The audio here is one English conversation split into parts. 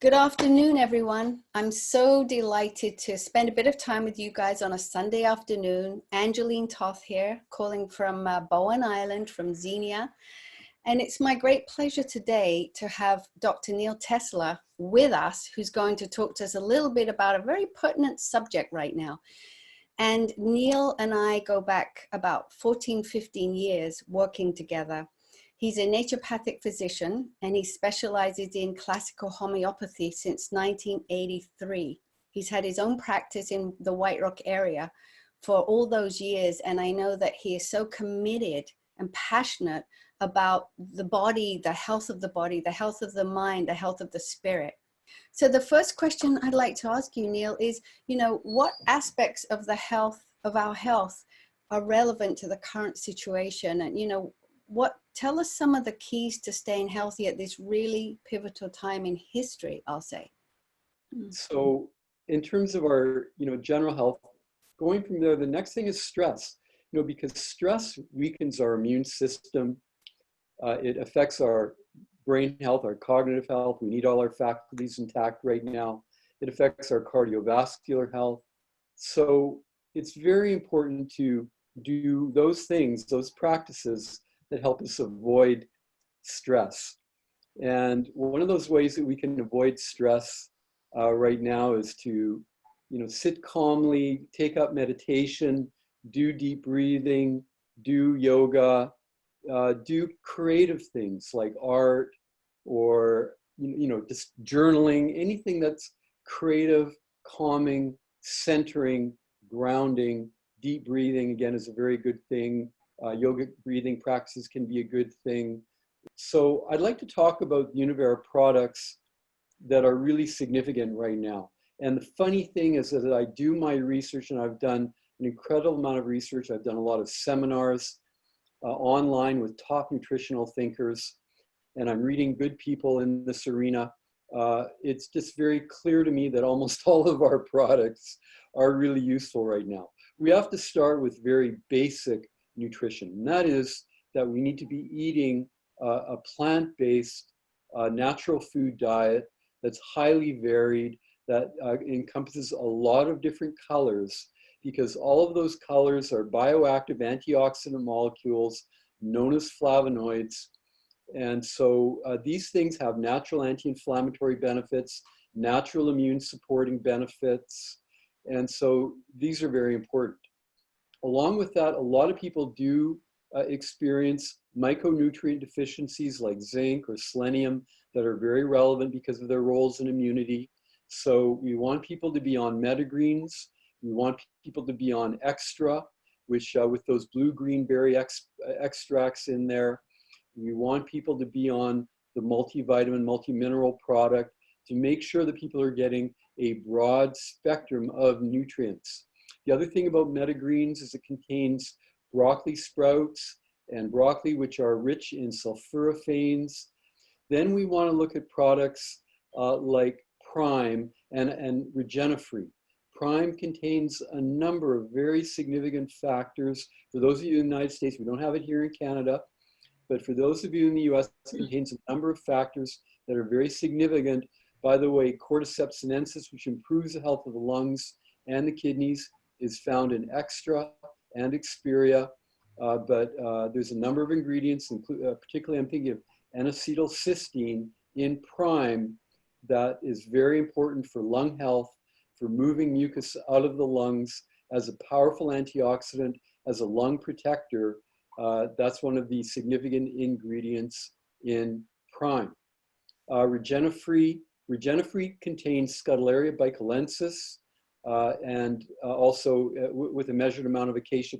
Good afternoon, everyone. I'm so delighted to spend a bit of time with you guys on a Sunday afternoon. Angeline Toth here, calling from Bowen Island, from Xenia. And it's my great pleasure today to have Dr. Neil Tessler with us, who's going to talk to us a little bit about a very pertinent subject right now. And Neil and I go back about 14, 15 years working together. He's a naturopathic physician and he specializes in classical homeopathy since 1983. He's had his own practice in the White Rock area for all those years. And I know that he is so committed and passionate about the body, the health of the body, the health of the mind, the health of the spirit. So the first question I'd like to ask you, Neil, is, what aspects of the health, of our health, are relevant to the current situation? And, tell us some of the keys to staying healthy at this really pivotal time in history, I'll say. So in terms of our, general health, going from there, the next thing is stress, because stress weakens our immune system. It affects our brain health, our cognitive health. We need all our faculties intact right now. It affects our cardiovascular health. So it's very important to do those things, those practices that help us avoid stress. And one of those ways that we can avoid stress right now is to, sit calmly, take up meditation, do deep breathing, do yoga, do creative things like art or, just journaling, anything that's creative, calming, centering, grounding. Deep breathing, again, is a very good thing. Yogic breathing practices can be a good thing. So I'd like to talk about Univera products that are really significant right now. And the funny thing is that I do my research, and I've done an incredible amount of research. I've done a lot of seminars online with top nutritional thinkers, and I'm reading good people in this arena. It's just very clear to me that almost all of our products are really useful right now. We have to start with very basic nutrition, and that is that we need to be eating a plant-based natural food diet that's highly varied, that encompasses a lot of different colors, because all of those colors are bioactive antioxidant molecules known as flavonoids. And so these things have natural anti-inflammatory benefits, natural immune supporting benefits. And so these are very important. Along with that, a lot of people do experience micronutrient deficiencies like zinc or selenium that are very relevant because of their roles in immunity. So we want people to be on metagreens. We want people to be on extra, which with those blue-green berry extracts in there. We want people to be on the multivitamin, multimineral product to make sure that people are getting a broad spectrum of nutrients. The other thing about metagreens is it contains broccoli sprouts and broccoli, which are rich in sulforaphanes. Then we want to look at products like Prime and Regenifree. Prime contains a number of very significant factors. For those of you in the United States, we don't have it here in Canada, but for those of you in the US, it contains a number of factors that are very significant. By the way, cordyceps sinensis, which improves the health of the lungs and the kidneys, is found in Extra and Xperia, but there's a number of ingredients, particularly I'm thinking of N-acetylcysteine in Prime, that is very important for lung health, for moving mucus out of the lungs as a powerful antioxidant, as a lung protector. That's one of the significant ingredients in Prime. Regenifree contains Scutellaria bicalensis, and also with a measured amount of acacia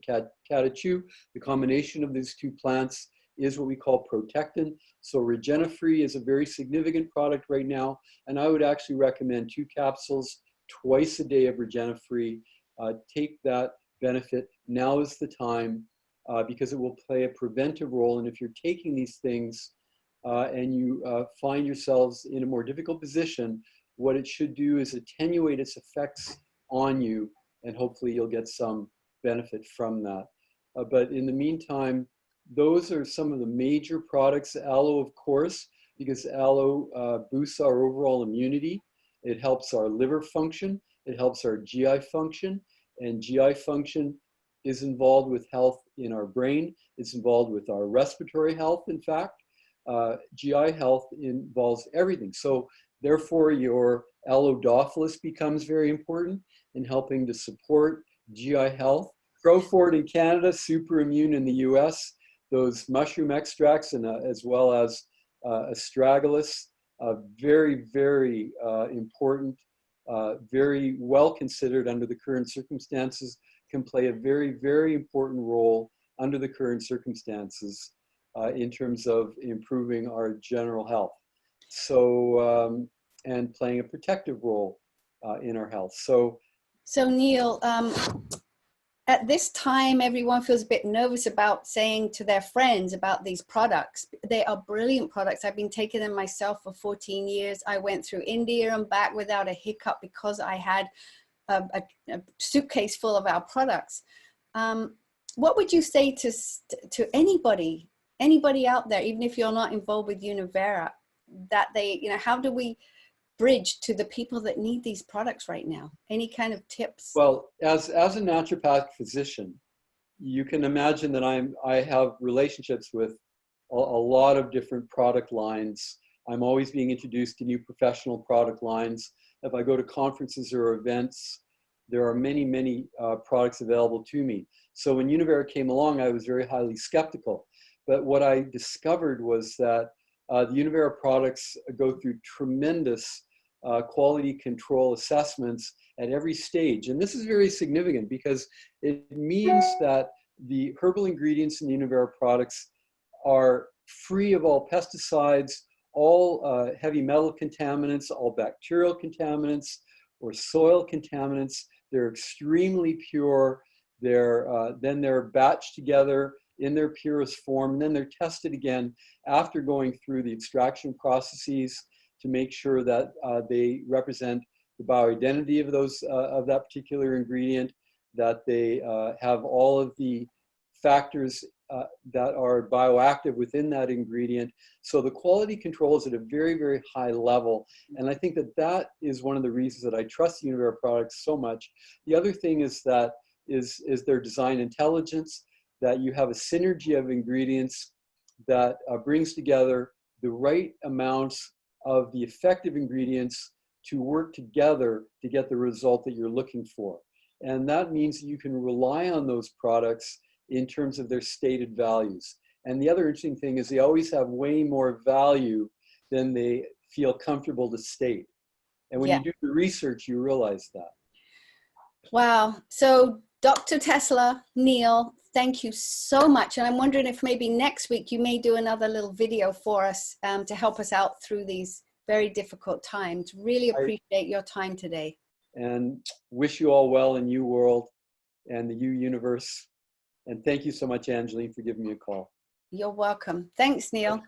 catechu. The combination of these two plants is what we call protectant. So Regenifree is a very significant product right now, and I would actually recommend 2 capsules twice a day of Regenifree. Take that benefit. Now is the time, because it will play a preventive role. And if you're taking these things and you find yourselves in a more difficult position, what it should do is attenuate its effects on you, and hopefully you'll get some benefit from that. But in the meantime, those are some of the major products. Aloe, of course, because aloe boosts our overall immunity. It helps our liver function. It helps our GI function. And GI function is involved with health in our brain. It's involved with our respiratory health, in fact. GI health involves everything. So therefore, your allodophilus becomes very important in helping to support GI health. Crowford in Canada, superimmune in the US, those mushroom extracts, and as well as astragalus, very, very important, very well considered under the current circumstances, can play a very, very important role under the current circumstances in terms of improving our general health. So, and playing a protective role in our health. So Neil, at this time, everyone feels a bit nervous about saying to their friends about these products. They are brilliant products. I've been taking them myself for 14 years. I went through India and back without a hiccup because I had a suitcase full of our products. What would you say to anybody out there, even if you're not involved with Univera, that they, you know, how do we bridge to the people that need these products right now? Any kind of tips? Well, as a naturopathic physician, you can imagine that I have relationships with a lot of different product lines. I'm always being introduced to new professional product lines. If I go to conferences or events, there are many, many products available to me. So when Univera came along, I was very highly skeptical. But what I discovered was that the Univera products go through tremendous quality control assessments at every stage. And this is very significant because it means that the herbal ingredients in the Univera products are free of all pesticides, all heavy metal contaminants, all bacterial contaminants or soil contaminants. They're extremely pure. Then they're batched together in their purest form, and then they're tested again after going through the extraction processes to make sure that they represent the bioidentity of those of that particular ingredient, that they have all of the factors that are bioactive within that ingredient. So the quality control is at a very, very high level. And I think that that is one of the reasons that I trust the Univera products so much. The other thing is that is their design intelligence, that you have a synergy of ingredients that brings together the right amounts of the effective ingredients to work together to get the result that you're looking for. And that means that you can rely on those products in terms of their stated values. And the other interesting thing is they always have way more value than they feel comfortable to state. And when you do the research, you realize that. Wow. So Dr. Tessler, Neil, thank you so much. And I'm wondering if maybe next week you may do another little video for us to help us out through these very difficult times. Really appreciate your time today. And wish you all well in U World and the U Universe. And thank you so much, Angeline, for giving me a call. You're welcome. Thanks, Neil.